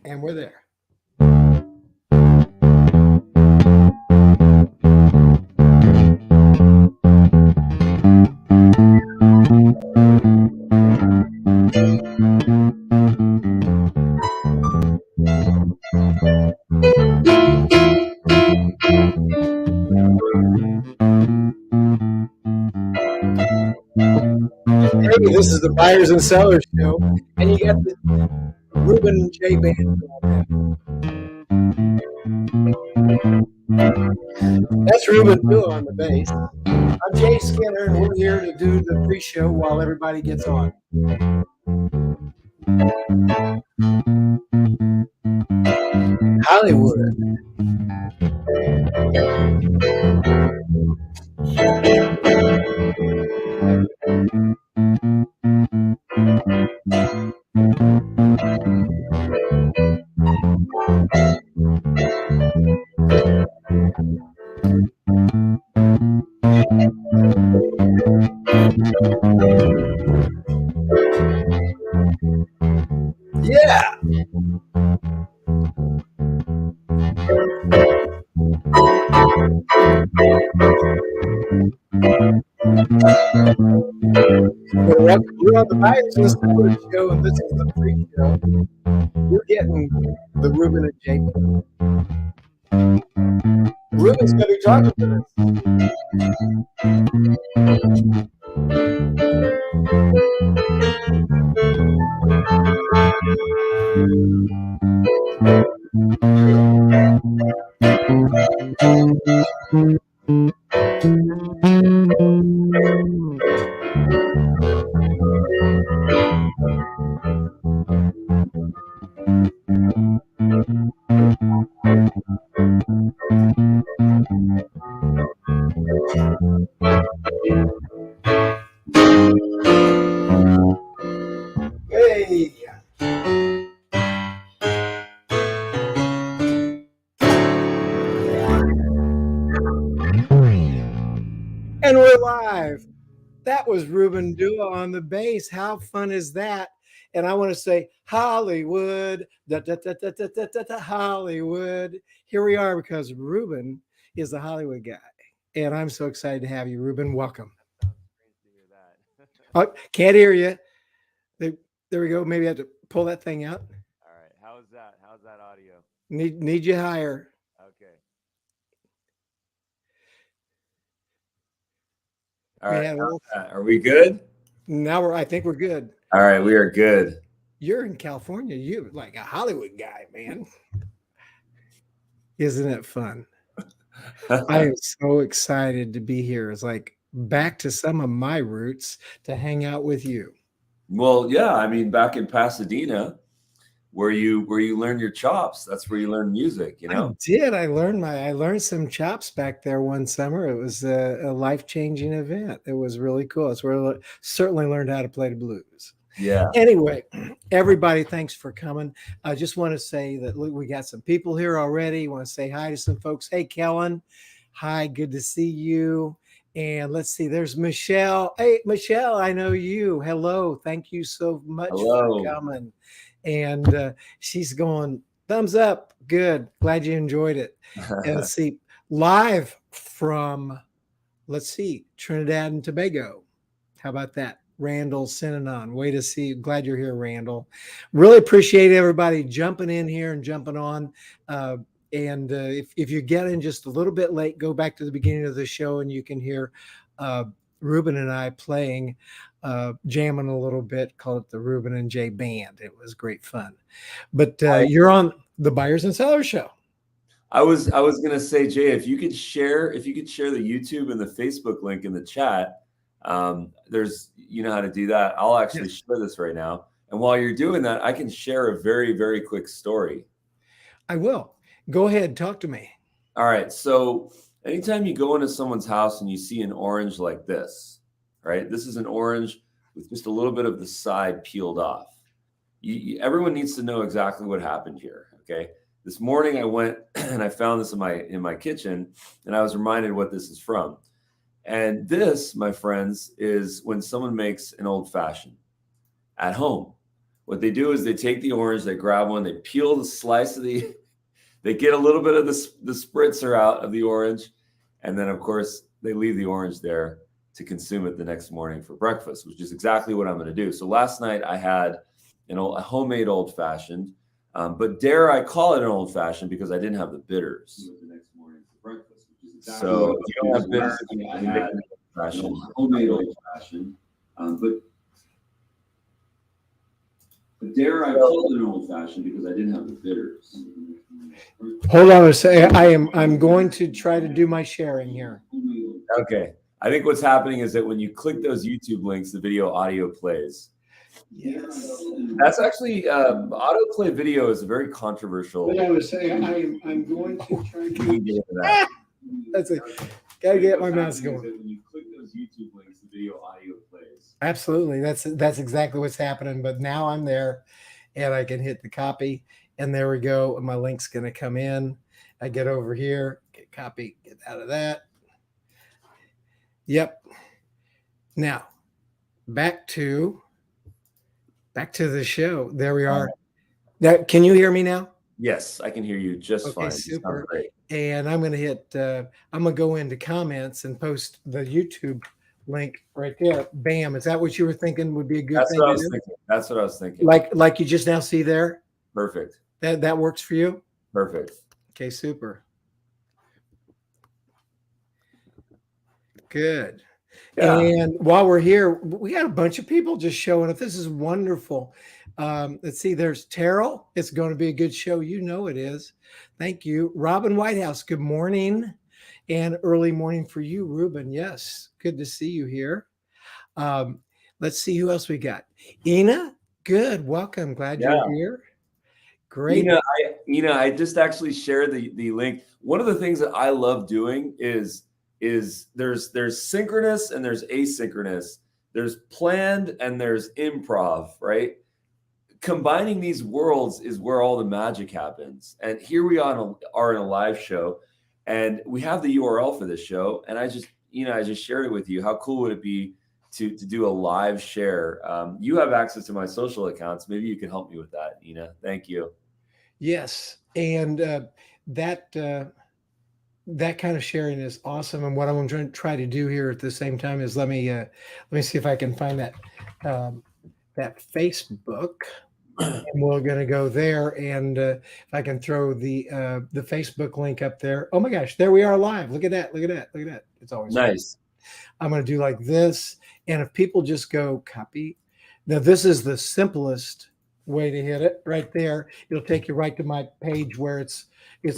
And we're there. Hey, this is the Buyers and Sellers Show, and you got the Ruben and Jay band. That's Ruben Dua on the bass. I'm Jay Skinner, and we're here to do the pre-show while everybody gets on. Hollywood. Yeah. Well, we're on the Buyers and Sellers Show, and this is the pre-show. We're getting the Ruben and Jay band. Ruben's going to be talking to Hey. And we're live. That was Ruben Dua on the bass. How fun is that? And I want to say Hollywood, Hollywood. Here we are because Ruben is the Hollywood guy. And I'm so excited to have you, Ruben. Welcome. Oh, can't hear you. There we go. Maybe I have to pull that thing out. All right. How's that? How's that audio? Need you higher. Okay. All right. Man, Are we good? Now I think we're good. All right. We are good. You're in California. You're like a Hollywood guy, man. Isn't it fun? I am so excited to be here. It's like back to some of my roots to hang out with you. Well, yeah. I mean, back in Pasadena, where you learn your chops. That's where you learn music. You know. I did. I learned some chops back there one summer. It was a life-changing event. It was really cool. It's where I certainly learned how to play the blues. Yeah. Anyway, everybody, thanks for coming. I just want to say that we got some people here already. I want to say hi to some folks. Hey, Kellen. Hi, good to see you. And let's see, there's Michelle. Hey, Michelle, I know you. Hello. Thank you so much for coming. And she's going, thumbs up. Good. Glad you enjoyed it. And let's see, live from, let's see, Trinidad and Tobago. How about that? Randall Synanon. Way to see you. Glad you're here, Randall. Really appreciate everybody jumping in here and jumping on. If you get in just a little bit late, go back to the beginning of the show and you can hear Ruben and I playing, jamming a little bit. Call it the Ruben and Jay Band. It was great fun. But you're on the Buyers and Sellers Show. I was gonna say, Jay, if you could share the YouTube and the Facebook link in the chat. There's, you know how to do that. I'll actually share this right now. And while you're doing that, I can share a very, very quick story. I will. Go ahead. Talk to me. All right. So anytime you go into someone's house and you see an orange like this, right? This is an orange with just a little bit of the side peeled off. Everyone needs to know exactly what happened here. Okay. This morning I went and I found this in my kitchen and I was reminded what this is from. And this, my friends, is when someone makes an old fashioned at home What they do is they take the orange, they grab one, they peel the slice of the, they get a little bit of the spritzer out of the orange, and then of course they leave the orange there to consume it the next morning for breakfast, which is exactly what I'm going to do. So last night I had a homemade old fashioned, but dare I call it an old fashioned because I didn't have the bitters. The next morning for breakfast, which is exactly so if you don't have bitters, I had homemade old fashioned, but dare I call it an old fashioned because I didn't have the bitters. Hold on a second. I'm going to try to do my sharing here. Okay. I think what's happening is that when you click those YouTube links, the video audio plays. Yes. That's actually autoplay video is a very controversial. What I was saying, I'm going to try to get that. That's it. Gotta get my mouse going. When you click those YouTube links, the video audio plays. Absolutely. That's exactly what's happening. But now I'm there and I can hit the copy, and there we go. And my link's gonna come in. I get over here, get copy, get out of that. Yep. Now back to the show. There we are. Now, can you hear me now? Yes, I can hear you just fine. Super. Great. And I'm going to hit, I'm going to go into comments and post the YouTube link right there. Bam. Is that what you were thinking would be a good thing to do? That's what I was thinking. Like you just now see there? Perfect. That works for you? Perfect. Okay, super. Good. Yeah. And while we're here, we got a bunch of people just showing up. This is wonderful. Let's see, there's Terrell. It's going to be a good show. You know it is. Thank you. Robin Whitehouse, good morning. And early morning for you, Ruben. Yes, good to see you here. Let's see who else we got. Ina, good. Welcome. Glad you're here. Great. I just actually shared the link. One of the things that I love doing is there's synchronous and there's asynchronous. There's planned and there's improv, right? Combining these worlds is where all the magic happens. And here we are in a live show, and we have the URL for this show. And I just shared it with you. How cool would it be to do a live share? You have access to my social accounts. Maybe you can help me with that, Ina. Thank you. Yes, and that kind of sharing is awesome. And what I'm going to try to do here at the same time is let me see if I can find that Facebook, and we're going to go there. And if I can throw the Facebook link up there. Oh my gosh, there we are live. Look at that. Look at that. Look at that. It's always nice. I'm going to do like this. And if people just go copy, now this is the simplest way to hit it right there. It'll take you right to my page where it's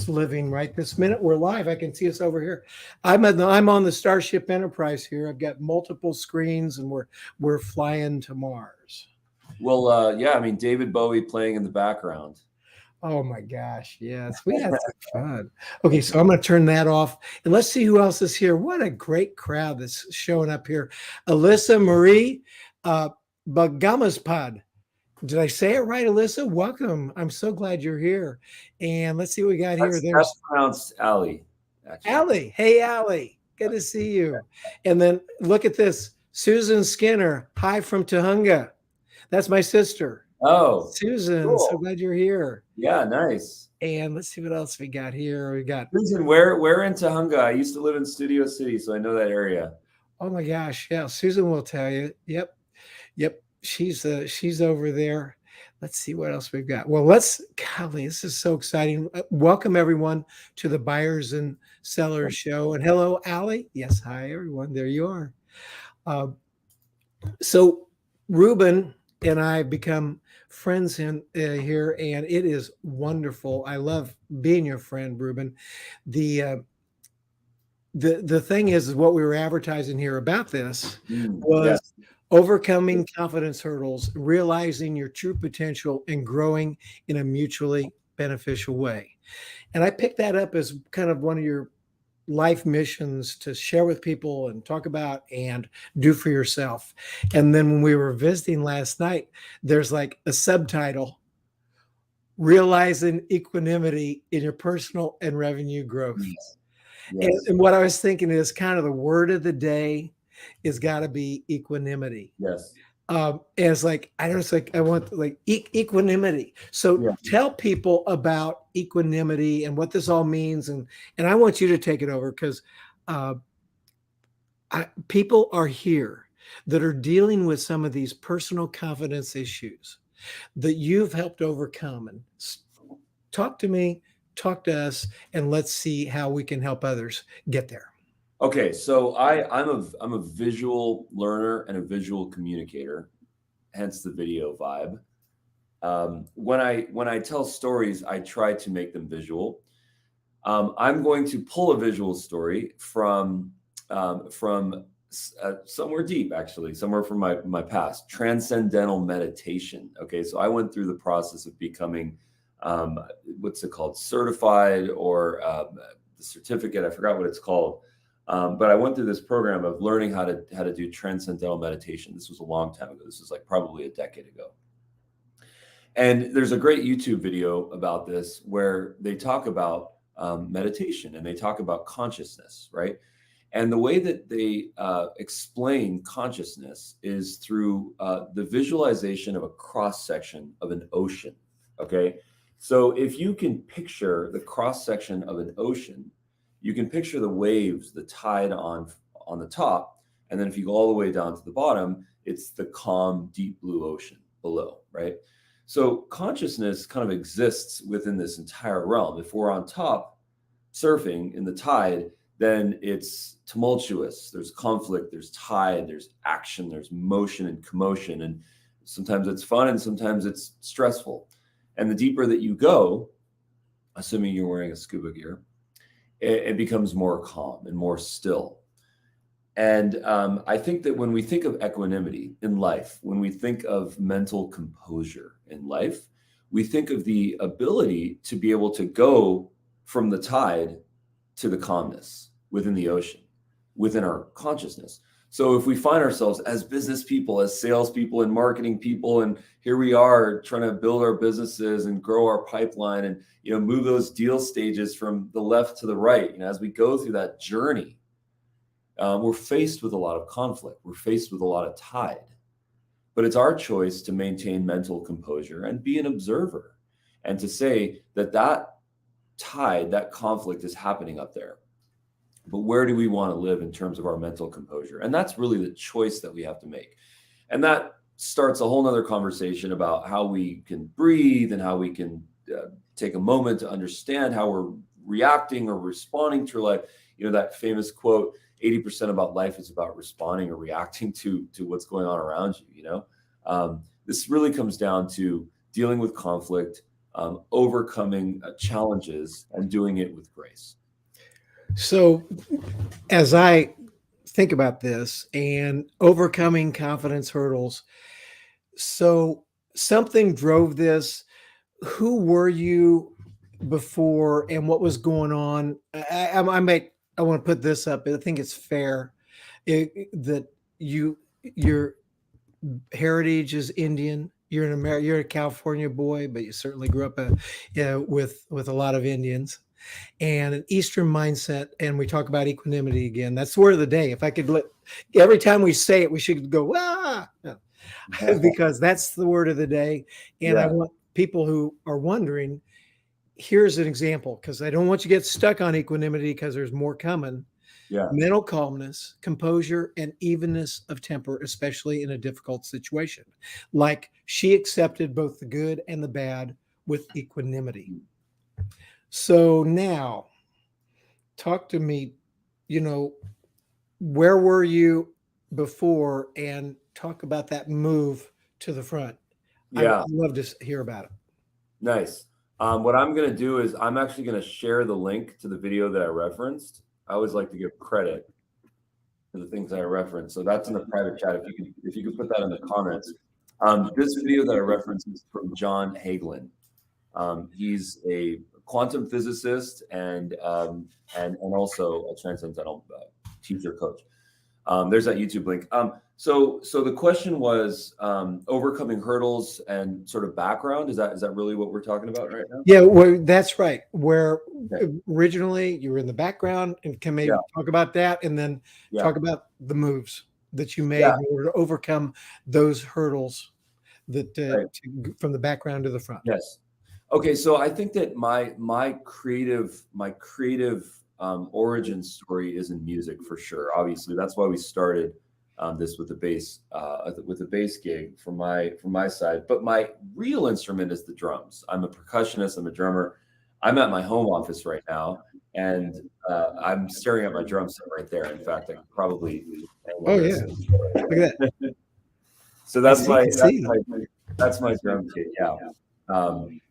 living right this minute. We're live. I can see us over here. I'm on the Starship Enterprise here. I've got multiple screens, and we're flying to Mars. Well, yeah, I mean, David Bowie playing in the background. Oh my gosh, yes, we had some fun. Okay, so I'm going to turn that off, and let's see who else is here. What a great crowd that's showing up here. Alyssa Marie Bagamaspad. Did I say it right, Alyssa? Welcome. I'm so glad you're here. And let's see what we got here. That's pronounced Allie. Allie. Hey, Allie. Good to see you. And then look at this. Susan Skinner. Hi from Tahunga. That's my sister. Oh, Susan. Cool. So glad you're here. Yeah, nice. And let's see what else we got here. We got Susan. Where in Tahunga? I used to live in Studio City, so I know that area. Oh my gosh. Yeah. Susan will tell you. Yep. She's over there. Let's see what else we've got. Well, golly, this is so exciting. Welcome everyone to the Buyers and Sellers Show. And hello, Allie. Yes, hi everyone. There you are. So Ruben and I have become friends here, and it is wonderful. I love being your friend, Ruben. The thing is what we were advertising here about this was overcoming confidence hurdles, realizing your true potential, and growing in a mutually beneficial way. And I picked that up as kind of one of your life missions to share with people and talk about and do for yourself. And then when we were visiting last night, there's like a subtitle, Realizing Equanimity in Your Personal and Revenue Growth. Yes. And what I was thinking is kind of the word of the day is got to be equanimity. Yes. as like, I don't know, it's like I want like equanimity. So Yeah. tell people about equanimity and what this all means, and I want you to take it over because uh, people are here that are dealing with some of these personal confidence issues that you've helped overcome. And talk to me, talk to us, and let's see how we can help others get there. Okay, so I'm a visual learner and a visual communicator, hence the video vibe. When I tell stories, I try to make them visual. I'm going to pull a visual story from somewhere deep, actually, somewhere from my past, transcendental meditation. Okay, so I went through the process of becoming what's it called, certified, or the certificate. I forgot what it's called. But I went through this program of learning how to do transcendental meditation. This was a long time ago. This was like probably a decade ago. And there's a great YouTube video about this where they talk about meditation and they talk about consciousness, right? And the way that they explain consciousness is through the visualization of a cross section of an ocean. Okay. So if you can picture the cross section of an ocean, you can picture the waves, the tide on the top. And then if you go all the way down to the bottom, it's the calm, deep blue ocean below, right? So consciousness kind of exists within this entire realm. If we're on top surfing in the tide, then it's tumultuous. There's conflict, there's tide, there's action, there's motion and commotion. And sometimes it's fun and sometimes it's stressful. And the deeper that you go, assuming you're wearing a scuba gear, it becomes more calm and more still. And I think that when we think of equanimity in life, when we think of mental composure in life, we think of the ability to be able to go from the tide to the calmness within the ocean, within our consciousness. So if we find ourselves as business people, as salespeople and marketing people, and here we are trying to build our businesses and grow our pipeline and move those deal stages from the left to the right, as we go through that journey, we're faced with a lot of conflict. We're faced with a lot of tide. But it's our choice to maintain mental composure and be an observer and to say that tide, that conflict is happening up there. But where do we want to live in terms of our mental composure? And that's really the choice that we have to make. And that starts a whole nother conversation about how we can breathe and how we can take a moment to understand how we're reacting or responding to life. That famous quote, 80% about life is about responding or reacting to what's going on around you. This really comes down to dealing with conflict, overcoming challenges, and doing it with grace. So, as I think about this and overcoming confidence hurdles, so something drove this. Who were you before, and what was going on? I want to put this up. I think it's fair that your heritage is Indian. You're an American. You're a California boy, but you certainly grew up with a lot of Indians and an Eastern mindset. And we talk about equanimity again. That's the word of the day. If I could every time we say it, we should go, because that's the word of the day. And I want people who are wondering, here's an example, because I don't want you to get stuck on equanimity because there's more coming. Yeah. Mental calmness, composure, and evenness of temper, especially in a difficult situation. Like she accepted both the good and the bad with equanimity. So now, talk to me, where were you before, and talk about that move to the front. Yeah. I'd love to hear about it. Nice. What I'm going to do is I'm actually going to share the link to the video that I referenced. I always like to give credit to the things that I referenced. So that's in the private chat. If you could put that in the comments. This video that I referenced is from John Hagelin. He's a quantum physicist and also a transcendental teacher coach. There's that YouTube link. So the question was overcoming hurdles and sort of background. Is that really what we're talking about right now? Yeah, well, that's right. Where originally you were in the background, and can maybe talk about that, and then talk about the moves. that you made Yeah, in order to overcome those hurdles that right. from the background to the front? Yes. Okay, so I think that my creative origin story is in music for sure. Obviously, that's why we started this with the bass gig from my side. But my real instrument is the drums. I'm a percussionist. I'm a drummer. I'm at my home office right now, and I'm staring at my drum set right there. In fact, I could probably just angle Oh this. yeah, look at that. So I that's see, my can see. that's my drum kit. Yeah. Um,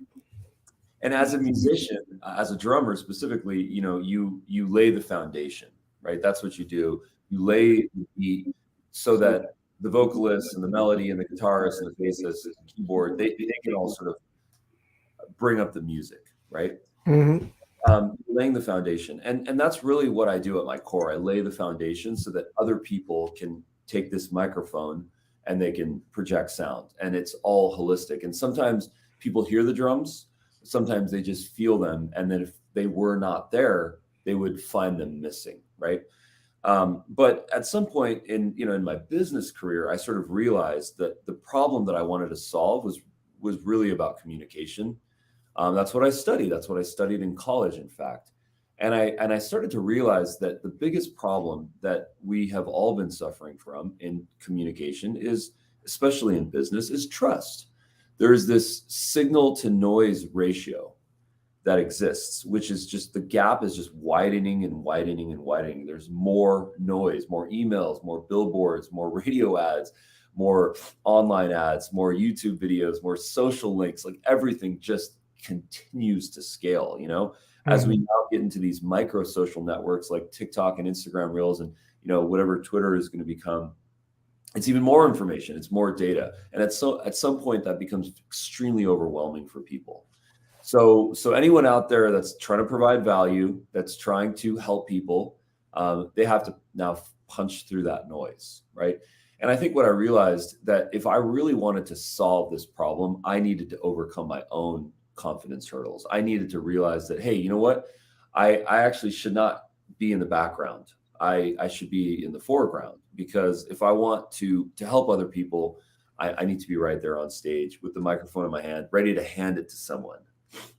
and as a musician, as a drummer specifically, you lay the foundation, right? That's what you do. You lay the beat so that the vocalist and the melody and the guitarist and the bassist and the keyboard, they can all sort of bring up the music, right? Hmm. Laying the foundation, and that's really what I do at my core. I lay the foundation so that other people can take this microphone and they can project sound, and it's all holistic. And sometimes people hear the drums, sometimes they just feel them, and then if they were not there, they would find them missing, right? But at some point in my business career, I sort of realized that the problem that I wanted to solve was really about communication. That's what I studied. That's what I studied in college, in fact. And I started to realize that the biggest problem that we have all been suffering from in communication is, especially in business, is trust. There is this signal to noise ratio that exists, which is just the gap is just widening and widening and widening. There's more noise, more emails, more billboards, more radio ads, more online ads, more YouTube videos, more social links, like everything just continues to scale, as we Hmm. now get into these micro social networks like TikTok and Instagram Reels and whatever Twitter is going to become. It's even more information, it's more data, and at some point that becomes extremely overwhelming for people. So anyone out there that's trying to provide value, that's trying to help people, they have to now punch through that noise, right? And I think what I realized that if I really wanted to solve this problem, I needed to overcome my own confidence hurdles. I needed to realize that, hey, you know what? I actually should not be in the background. I should be in the foreground, because if I want to help other people, I need to be right there on stage with the microphone in my hand, ready to hand it to someone,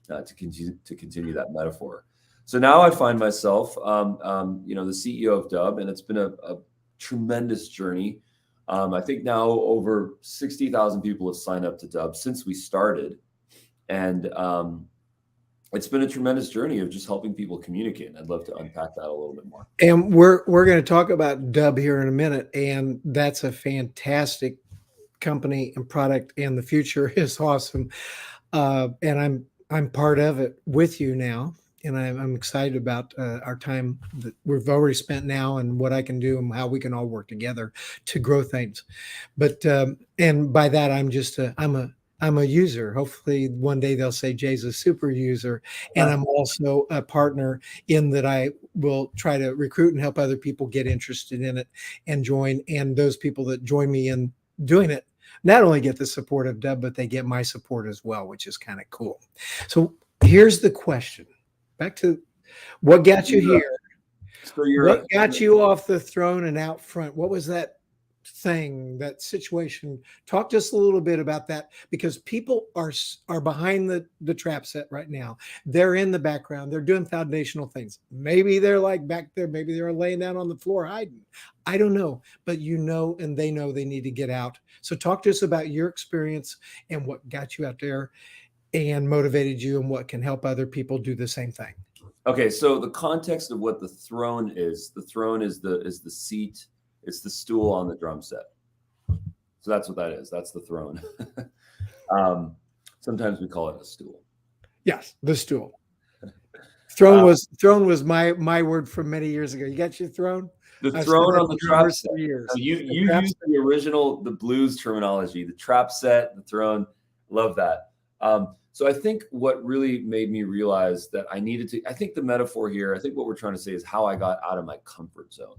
to continue that metaphor. So now I find myself, the CEO of Dubb, and it's been a tremendous journey. I think now over 60,000 people have signed up to Dubb since we started, and it's been a tremendous journey of just helping people communicate. And I'd love to unpack that a little bit more. And we're going to talk about Dubb here in a minute, and that's a fantastic company and product, and the future is awesome. And I'm part of it with you now, and I'm excited about our time that we've already spent now, and what I can do, and how we can all work together to grow things. But and by that, I'm a user. Hopefully, one day they'll say Jay's a super user, and I'm also a partner in that I will try to recruit and help other people get interested in it and join. And those people that join me in doing it not only get the support of Dubb, but they get my support as well, which is kind of cool. So here's the question: back to what got you here? So you're What got you off the throne and out front? What was that thing, that situation? Talk to us a little bit about that, because people are behind the trap set right now. They're in the background. They're doing foundational things. Maybe they're like back there. Maybe they're laying down on the floor hiding. I don't know, but and they know they need to get out. So talk to us about your experience and what got you out there and motivated you, and what can help other people do the same thing. Okay, so the context of what the throne is the seat, it's the stool on the drum set. So that's what that is. That's the throne. Sometimes we call it a stool. Yes, the stool. Throne was my word from many years ago. You got your throne? The I've throne said that on to the trap drummers set. for years. You The trap used set. the blues terminology, the trap set, the throne. Love that. So I think what really made me realize that I think the metaphor here, I think what we're trying to say is how I got out of my comfort zone,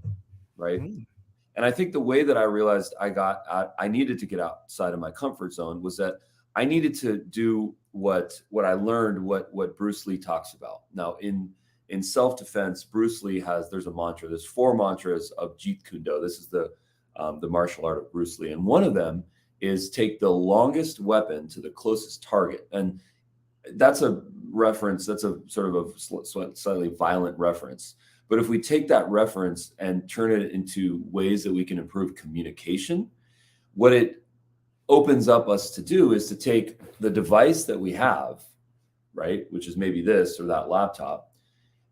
right? Mm. And I think the way that I realized I needed to get outside of my comfort zone was that I needed to do what I learned, what Bruce Lee talks about. Now in self-defense, Bruce Lee there's a mantra. There's 4 mantras of Jeet Kune Do. This is the the martial art of Bruce Lee. And one of them is take the longest weapon to the closest target. And that's a reference, that's a sort of a slightly violent reference. But if we take that reference and turn it into ways that we can improve communication, what it opens up us to do is to take the device that we have, right, which is maybe this or that laptop,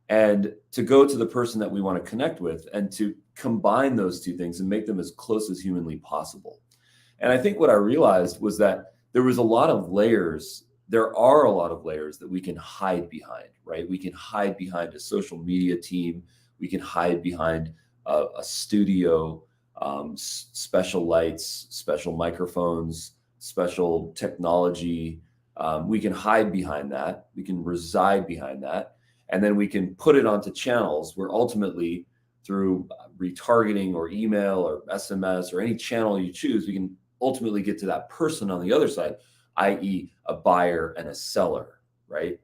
and to go to the person that we want to connect with and to combine those two things and make them as close as humanly possible. And I think what I realized was that there was a lot of layers. There are a lot of layers that we can hide behind, right? We can hide behind a social media team. We can hide behind a studio, special lights, special microphones, special technology. We can hide behind that. We can reside behind that. And then we can put it onto channels where ultimately through retargeting or email or SMS or any channel you choose, we can ultimately get to that person on the other side, i.e. a buyer and a seller, right?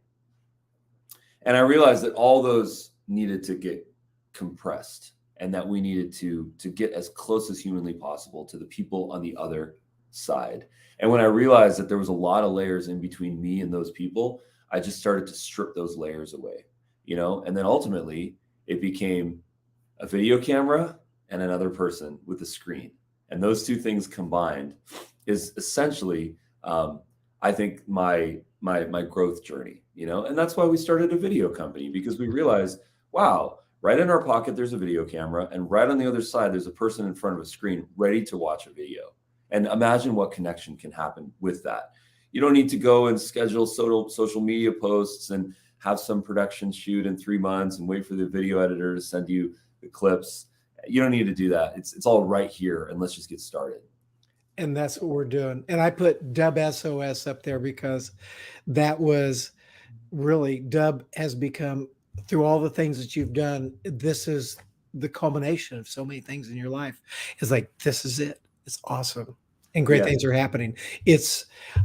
And I realized that all those needed to get compressed and that we needed to get as close as humanly possible to the people on the other side. And when I realized that there was a lot of layers in between me and those people, I just started to strip those layers away, and then ultimately it became a video camera and another person with a screen. And those two things combined is essentially, I think, my growth journey, and that's why we started a video company, because we realized, wow, right in our pocket, there's a video camera, and right on the other side, there's a person in front of a screen ready to watch a video. And imagine what connection can happen with that. You don't need to go and schedule social media posts and have some production shoot in 3 months and wait for the video editor to send you the clips. You don't need to do that. It's all right here, and let's just get started. And that's what we're doing. And I put Dubb SOS up there because that was really, Dubb has become, through all the things that you've done, this is the culmination of so many things in your life. It's like, this is it. It's awesome. And great things are happening.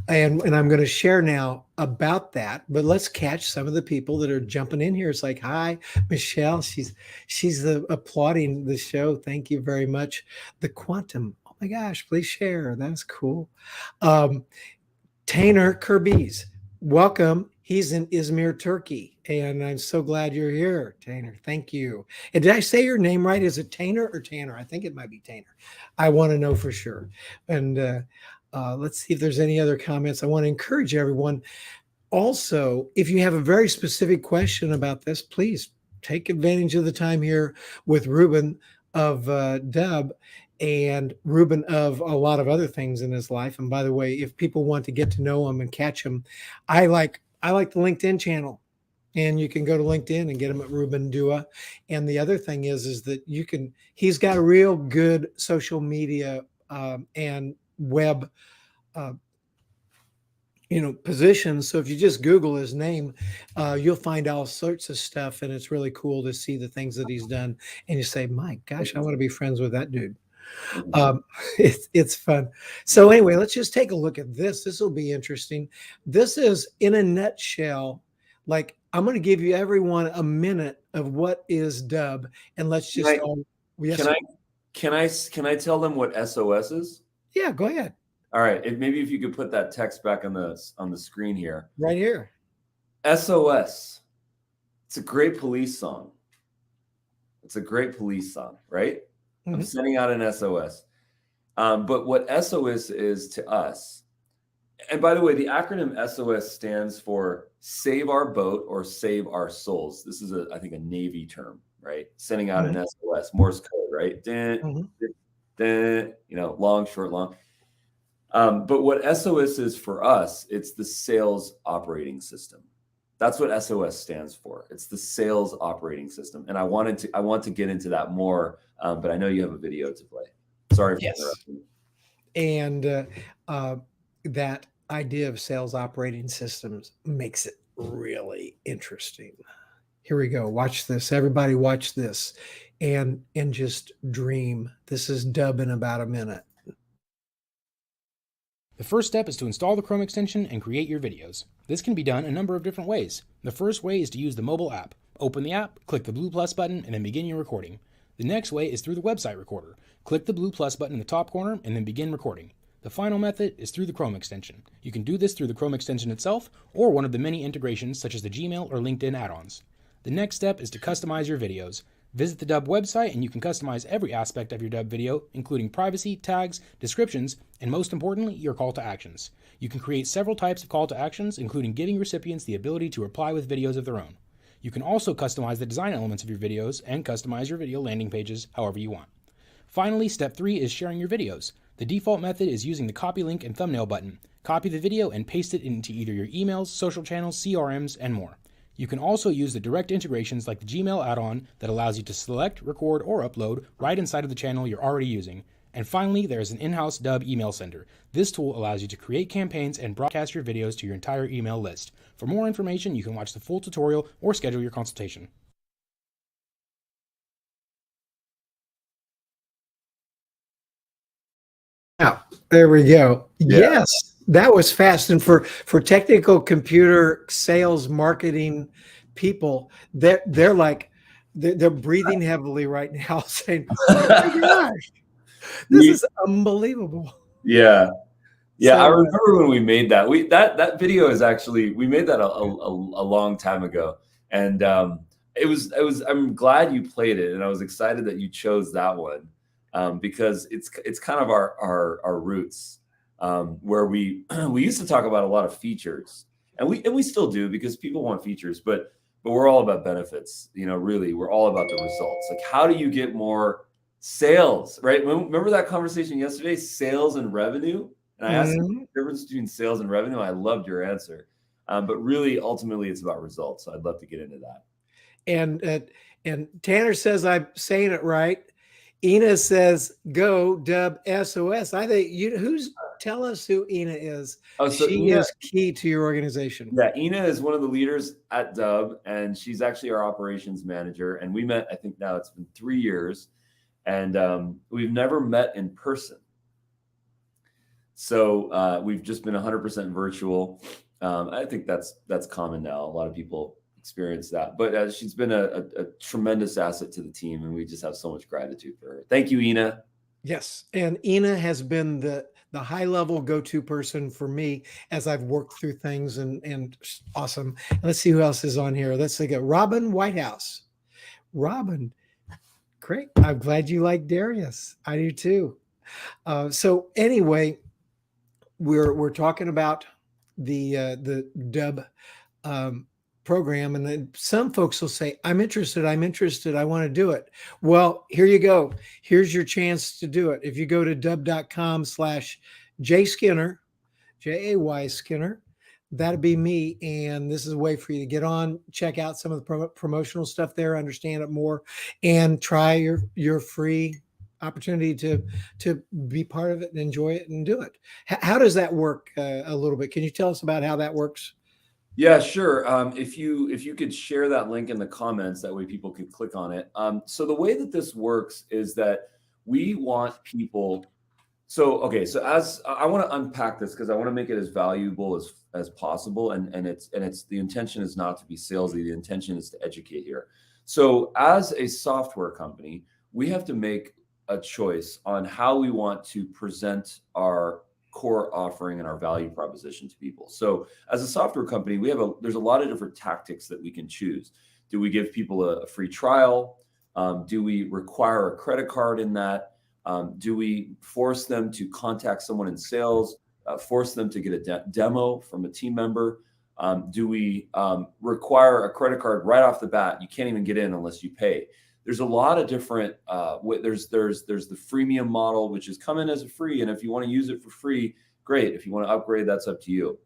And I'm going to share now about that, but let's catch some of the people that are jumping in here. It's like, hi, Michelle. She's applauding the show. Thank you very much. The Quantum. Oh my gosh, please share. That's cool. Tainer Kirby's, welcome. He's in Izmir, Turkey. And I'm so glad you're here, Tainer. Thank you. And did I say your name right? Is it Tainer or Tanner? I think it might be Tainer. I want to know for sure. And let's see if there's any other comments. I want to encourage everyone. Also, if you have a very specific question about this, please take advantage of the time here with Ruben of Dubb, and Ruben of a lot of other things in his life. And by the way, if people want to get to know him and catch him, I like the LinkedIn channel, and you can go to LinkedIn and get him at Ruben Dua. And the other thing is that he's got a real good social media and web positions. So if you just Google his name, you'll find all sorts of stuff, and it's really cool to see the things that he's done. And you say, my gosh, I want to be friends with that dude. It's fun. So anyway, let's just take a look at this. This will be interesting. This is, in a nutshell, like, I'm going to give you everyone a minute of what is Dubb, and let's just can I tell them what SOS is? Yeah, go ahead. All right. Maybe if you could put that text back on the screen here. Right here. SOS. It's a great police song. Right? Mm-hmm. I'm sending out an SOS. But what SOS is to us, and by the way, the acronym SOS stands for Save Our Boat or Save Our Souls. This is, I think, a Navy term, right? Sending out an SOS, Morse code, right? Long, short, long. But what SOS is for us, it's the sales operating system. That's what SOS stands for. It's the sales operating system. And I want to get into that more, but I know you have a video to play. Sorry for interrupting. And that idea of sales operating systems makes it really interesting. Here we go. Watch this. Everybody watch this and just dream. This is Dubb in about a minute. The first step is to install the Chrome extension and create your videos. This can be done a number of different ways. The first way is to use the mobile app. Open the app, click the blue plus button, and then begin your recording. The next way is through the website recorder. Click the blue plus button in the top corner and then begin recording. The final method is through the Chrome extension. You can do this through the Chrome extension itself or one of the many integrations such as the Gmail or LinkedIn add-ons. The next step is to customize your videos. Visit the Dubb website and you can customize every aspect of your Dubb video, including privacy, tags, descriptions, and most importantly, your call to actions. You can create several types of call to actions, including giving recipients the ability to reply with videos of their own. You can also customize the design elements of your videos and customize your video landing pages however you want. Finally, step 3 is sharing your videos. The default method is using the copy link and thumbnail button. Copy the video and paste it into either your emails, social channels, CRMs, and more. You can also use the direct integrations like the Gmail add-on that allows you to select, record, or upload right inside of the channel you're already using. And finally, there is an in-house Dubb email sender. This tool allows you to create campaigns and broadcast your videos to your entire email list. For more information, you can watch the full tutorial or schedule your consultation. Now, there we go. Yeah. Yes, that was fast. And for technical computer sales marketing people, they're like they're breathing heavily right now, saying, "Oh my gosh, this is unbelievable." Yeah. Yeah, So, I remember when we made that. That video is actually, we made that a long time ago, and it was. I'm glad you played it, and I was excited that you chose that one because it's kind of our roots, where we we used to talk about a lot of features, and we still do because people want features, but we're all about benefits. You know, really, we're all about the results. Like, how do you get more sales? Right? Remember that conversation yesterday, sales and revenue. And I asked you the difference between sales and revenue. I loved your answer. But really, ultimately, it's about results. So I'd love to get into that. And Tanner says I'm saying it right. Ina says, "Go Dubb SOS." I think tell us who Ina is. Oh, so she Ina is key to your organization. Yeah, Ina is one of the leaders at Dubb, and she's actually our operations manager. And we met, I think now it's been 3 years, and we've never met in person. So we've just been 100% virtual. I think that's common now. A lot of people experience that. But she's been a tremendous asset to the team, and we just have so much gratitude for her. Thank you, Ina. Yes, and Ina has been the high-level go-to person for me as I've worked through things, and awesome. Let's see who else is on here. Let's see. Robin Whitehouse. Robin, great. I'm glad you like Darius. I do too. So anyway, we're talking about the Dubb program, and then some folks will say, I'm interested, I want to do it. Well, here you go. Here's your chance to do it. If you go to dubb.com/JSkinner, Jay Skinner, that'd be me. And this is a way for you to get on, check out some of the promotional stuff there, understand it more, and try your free opportunity to be part of it and enjoy it and do it. How does that work a little bit? Can you tell us about how that works? Yeah, sure. If you could share that link in the comments, that way people could click on it. So the way that this works is that we want people. So as I want to unpack this because I want to make it as valuable as possible, and it's the intention is not to be salesy. The intention is to educate here. So as a software company, we have to make a choice on how we want to present our core offering and our value proposition to people. So as a software company, there's a lot of different tactics that we can choose. Do we give people a free trial? Do we require a credit card in that? Do we force them to contact someone in sales, force them to get a demo from a team member? Do we require a credit card right off the bat? You can't even get in unless you pay. There's a lot of different, there's the freemium model, which is come in as a free. And if you want to use it for free, great. If you want to upgrade, that's up to you.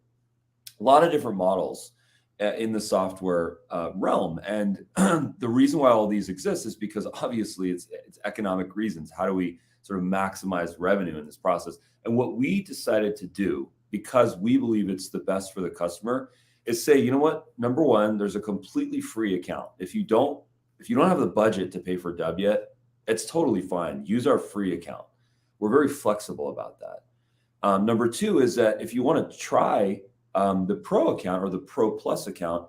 A lot of different models in the software realm. And the reason why all these exist is because obviously it's economic reasons. How do we sort of maximize revenue in this process? And what we decided to do, because we believe it's the best for the customer, is say, you know what? Number one, there's a completely free account. If you don't have the budget to pay for Dubb yet, it's totally fine. Use our free account. We're very flexible about that. Number two is that if you want to try the Pro account or the Pro Plus account,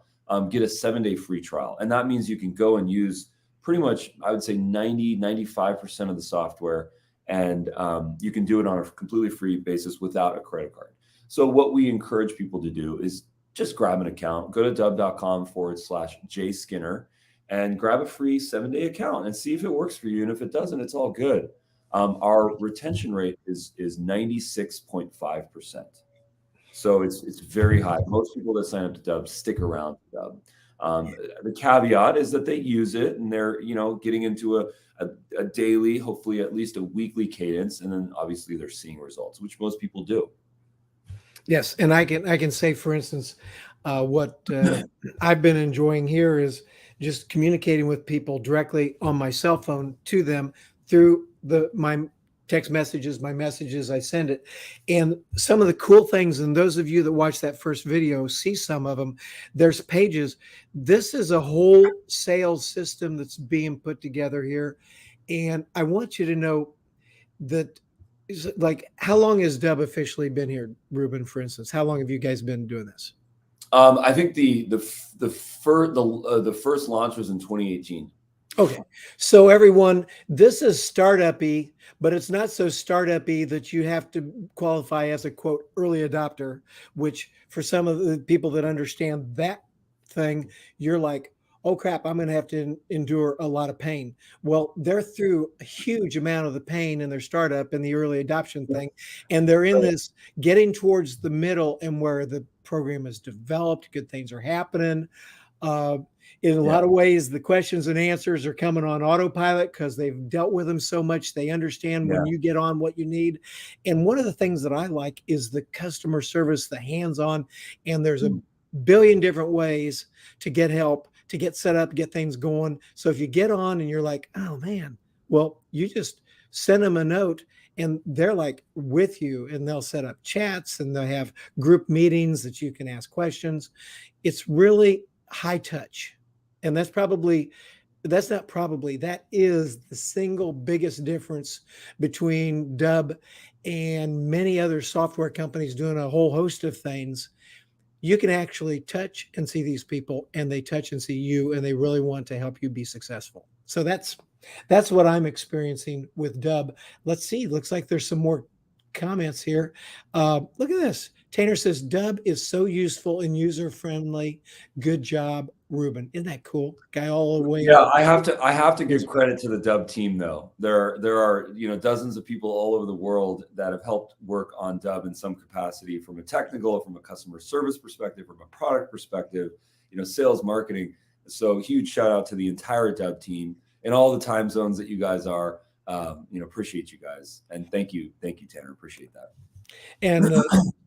get a 7-day free trial. And that means you can go and use pretty much, I would say 95% of the software. And you can do it on a completely free basis without a credit card. So what we encourage people to do is just grab an account, go to dubb.com/jskinner and grab a free 7-day account and see if it works for you. And if it doesn't, it's all good. Our retention rate is 96.5%. So it's very high. Most people that sign up to Dubb stick around to Dubb. The caveat is that they use it and they're, getting into a daily, hopefully at least a weekly cadence. And then obviously they're seeing results, which most people do. Yes. And I can say, for instance, what I've been enjoying here is just communicating with people directly on my cell phone to them through my text messages, my messages, I send it. And some of the cool things, and those of you that watch that first video see some of them, there's pages. This is a whole sales system that's being put together here. And I want you to know that, like, how long has Dubb officially been here, Ruben, for instance? How long have you guys been doing this? I think the first launch was in 2018. Okay. So everyone, this is startup-y, but it's not so startup-y that you have to qualify as a quote early adopter, which for some of the people that understand that thing, you're like, oh crap, I'm going to have to endure a lot of pain. Well, they're through a huge amount of the pain in their startup and the early adoption thing. And they're in this getting towards the middle and where the program is developed, good things are happening. In a lot of ways, the questions and answers are coming on autopilot because they've dealt with them so much. They understand when you get on what you need. And one of the things that I like is the customer service, the hands-on, and there's a billion different ways to get help, to get set up, get things going. So if you get on and you're like, oh man, well, you just send them a note and they're like with you, and they'll set up chats and they'll have group meetings that you can ask questions. It's really high touch. And that is the single biggest difference between Dubb and many other software companies doing a whole host of things. You can actually touch and see these people, and they touch and see you, and they really want to help you be successful. So that's what I'm experiencing with Dubb. Let's see. Looks like there's some more comments here. Look at this. Tanner says, Dubb is so useful and user-friendly. Good job, Ruben. Isn't that cool? Guy all the way. Yeah, I have to give credit to the Dubb team, though. There are dozens of people all over the world that have helped work on Dubb in some capacity, from a technical, from a customer service perspective, from a product perspective, sales, marketing. So huge shout out to the entire Dubb team and all the time zones that you guys are. Appreciate you guys, and thank you, Tanner. Appreciate that. And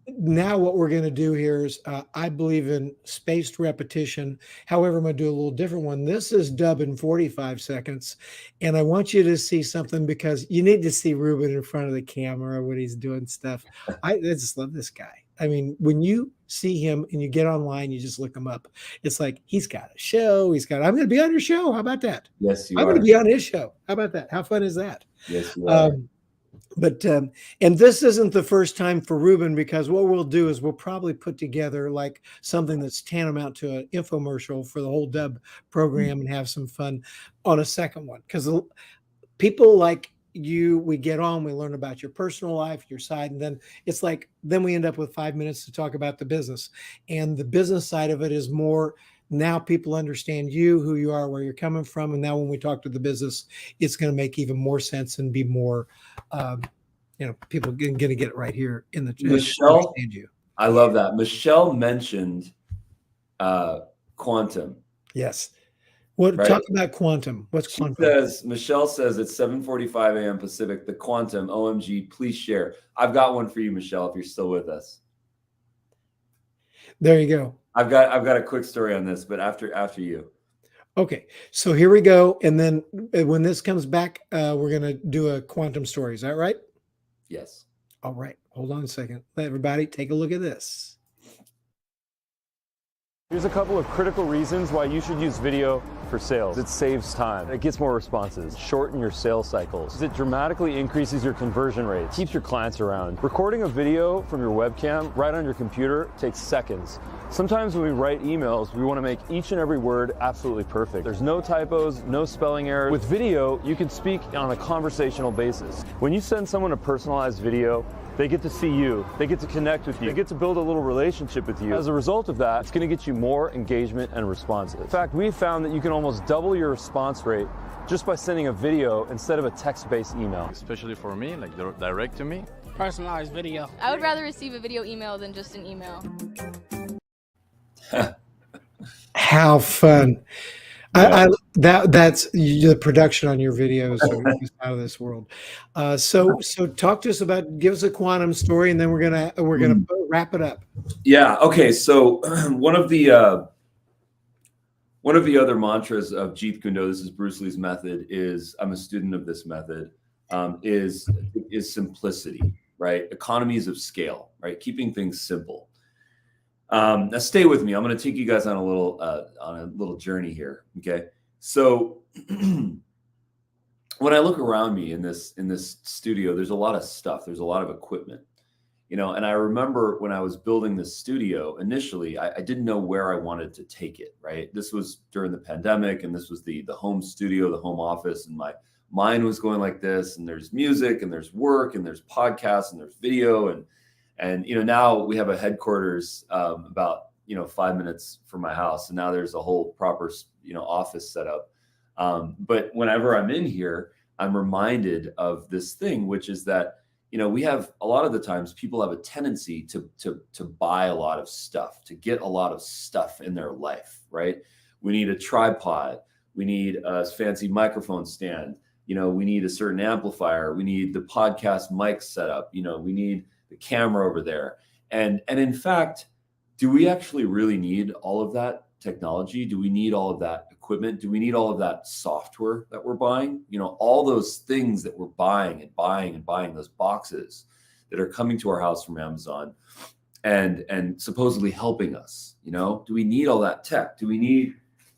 now what we're going to do here is I believe in spaced repetition. However, I'm going to do a little different one. This is Dubb in 45 seconds. And I want you to see something, because you need to see Ruben in front of the camera when he's doing stuff. I just love this guy. I mean, when you see him and you get online, you just look him up. It's like, he's got a show. I'm going to be on your show. How about that? Yes, you are. I'm going to be on his show. How about that? How fun is that? Yes, you are. But and this isn't the first time for Ruben, because what we'll do is we'll probably put together like something that's tantamount to an infomercial for the whole Dubb program and have some fun on a second one. Because people like you, we get on, we learn about your personal life, your side, and then it's like, then we end up with 5 minutes to talk about the business. And the business side of it is more, now people understand you, who you are, where you're coming from. And now when we talk to the business, it's going to make even more sense and be more, people are going to get it right here in the Michelle. Understand you. I love that. Michelle mentioned quantum. Yes. What? Right? Talk about quantum. What's quantum? Michelle says it's 7:45 a.m. Pacific. The quantum, OMG, please share. I've got one for you, Michelle, if you're still with us. There you go. I've got a quick story on this, but after you. Okay, so here we go. And then when this comes back, we're going to do a quantum story. Is that right? Yes. All right. Hold on a second. Let everybody take a look at this. Here's a couple of critical reasons why you should use video for sales. It saves time, it gets more responses, shorten your sales cycles. It dramatically increases your conversion rate, keeps your clients around. Recording a video from your webcam right on your computer takes seconds. Sometimes when we write emails, we want to make each and every word absolutely perfect. There's no typos, no spelling errors. With video, you can speak on a conversational basis. When you send someone a personalized video, they get to see you, they get to connect with you, they get to build a little relationship with you. As a result of that, it's going to get you more engagement and responses. In fact, we found that you can almost double your response rate just by sending a video instead of a text-based email. Especially for me, like direct to me. Personalized video. I would rather receive a video email than just an email. How fun. That's the production on your videos is out of this world. So talk to us about, give us a quantum story, and then we're gonna wrap it up. Yeah. Okay. So one of the other mantras of Jeet Kune Do, this is Bruce Lee's method, is, I'm a student of this method, is simplicity, right? Economies of scale, right? Keeping things simple. Now stay with me. I'm going to take you guys on a little journey here. Okay. So when I look around me in this studio, there's a lot of stuff. There's a lot of equipment, and I remember when I was building this studio initially, I didn't know where I wanted to take it. Right. This was during the pandemic, and this was the home studio, the home office. And my mind was going like this, and there's music, and there's work, and there's podcasts, and there's video. And now we have a headquarters about 5 minutes from my house, and now there's a whole proper office set up. But whenever I'm in here, I'm reminded of this thing, which is that we have, a lot of the times, people have a tendency to buy a lot of stuff, to get a lot of stuff in their life, right? We need a tripod, we need a fancy microphone stand, we need a certain amplifier, we need the podcast mic set up, we need the camera over there. And in fact, do we actually really need all of that technology? Do we need all of that equipment? Do we need all of that software that we're buying? All those things that we're buying and buying and buying, those boxes that are coming to our house from Amazon and supposedly helping us. Do we need all that tech? Do we need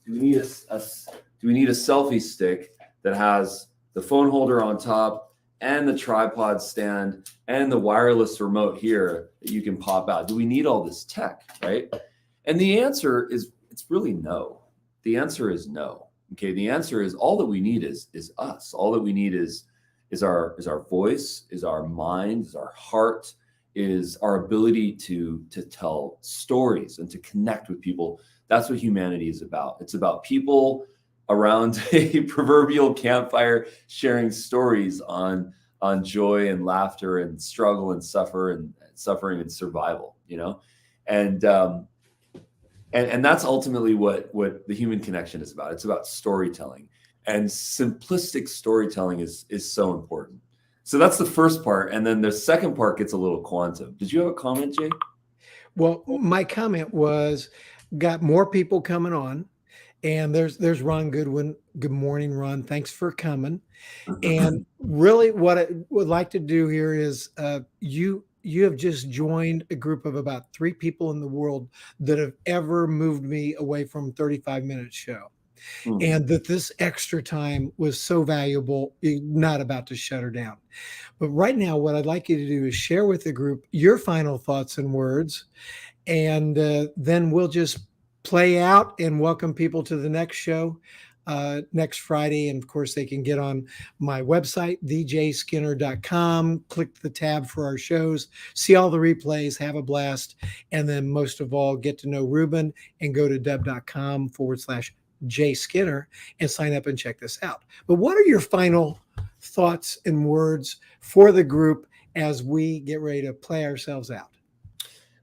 a selfie stick that has the phone holder on top and the tripod stand and the wireless remote here that you can pop out? Do we need all this tech, right? And the answer is, it's really no. The answer is no. Okay, the answer is, all that we need is us. All that we need is our voice, is our mind, is our heart, is our ability to tell stories and to connect with people. That's what humanity is about. It's about people around a proverbial campfire, sharing stories on joy and laughter and struggle and suffering and survival, and that's ultimately what the human connection is about. It's about storytelling, and simplistic storytelling is so important. So that's the first part, and then the second part gets a little quantum. Did you have a comment, Jay? Well, my comment was, got more people coming on. And there's Ron Goodwin. Good morning, Ron. Thanks for coming. And really, what I would like to do here is, you have just joined a group of about 3 people in the world that have ever moved me away from 35-minute show. And that this extra time was so valuable. You're not about to shut her down. But right now, what I'd like you to do is share with the group your final thoughts and words, and then we'll just play out and welcome people to the next show next Friday. And of course, they can get on my website, thejskinner.com, click the tab for our shows, see all the replays, have a blast. And then most of all, get to know Ruben and go to dubb.com/JSkinner and sign up and check this out. But what are your final thoughts and words for the group as we get ready to play ourselves out?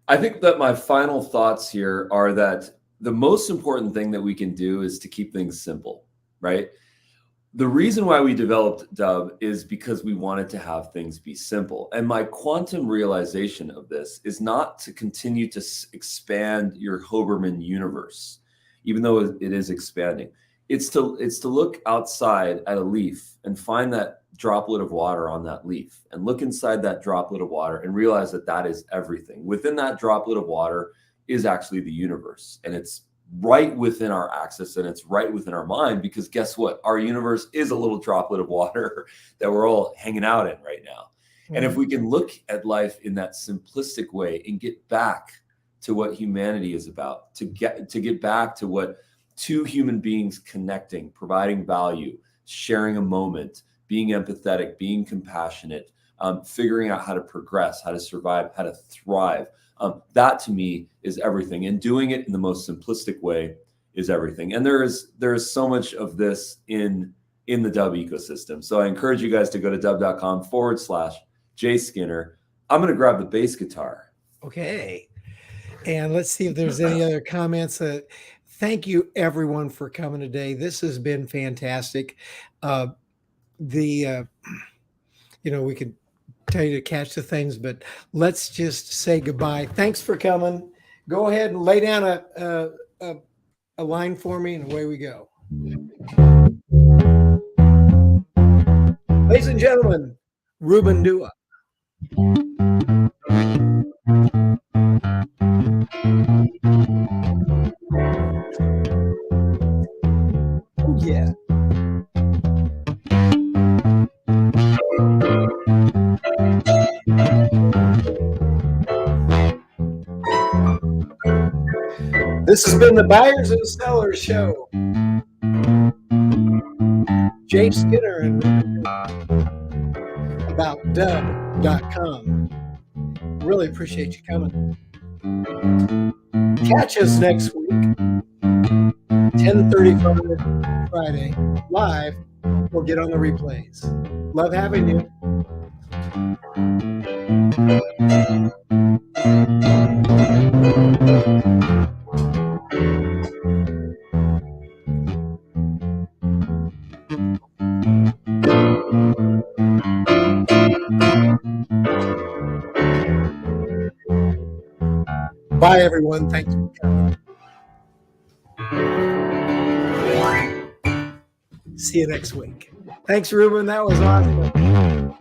I think that my final thoughts here are that the most important thing that we can do is to keep things simple, right? The reason why we developed Dubb is because we wanted to have things be simple. And my quantum realization of this is not to continue to expand your Hoberman universe, even though it is expanding. It's to look outside at a leaf and find that droplet of water on that leaf, and look inside that droplet of water and realize that that is everything. Within that droplet of water is actually the universe. And it's right within our axis, and it's right within our mind, because guess what? Our universe is a little droplet of water that we're all hanging out in right now. And if we can look at life in that simplistic way and get back to what humanity is about, to get back to what two human beings connecting, providing value, sharing a moment, being empathetic, being compassionate, figuring out how to progress, how to survive, how to thrive. That to me is everything. And doing it in the most simplistic way is everything. And there is so much of this in the Dubb ecosystem. So I encourage you guys to go to dubb.com/Jay Skinner. I'm going to grab the bass guitar. Okay. And let's see if there's any other comments. Thank you everyone for coming today. This has been fantastic. We could tell you to catch the things, but let's just say goodbye. Thanks for coming. Go ahead and lay down a line for me, and away we go. Ladies and gentlemen, Ruben Dua. Oh yeah. This has been the Buyers and Sellers Show. Jay Skinner and about Dubb.com. Really appreciate you coming. Catch us next week, 10:35 Friday, live, or get on the replays. Love having you. Bye, everyone. Thanks for coming. See you next week. Thanks, Ruben. That was awesome.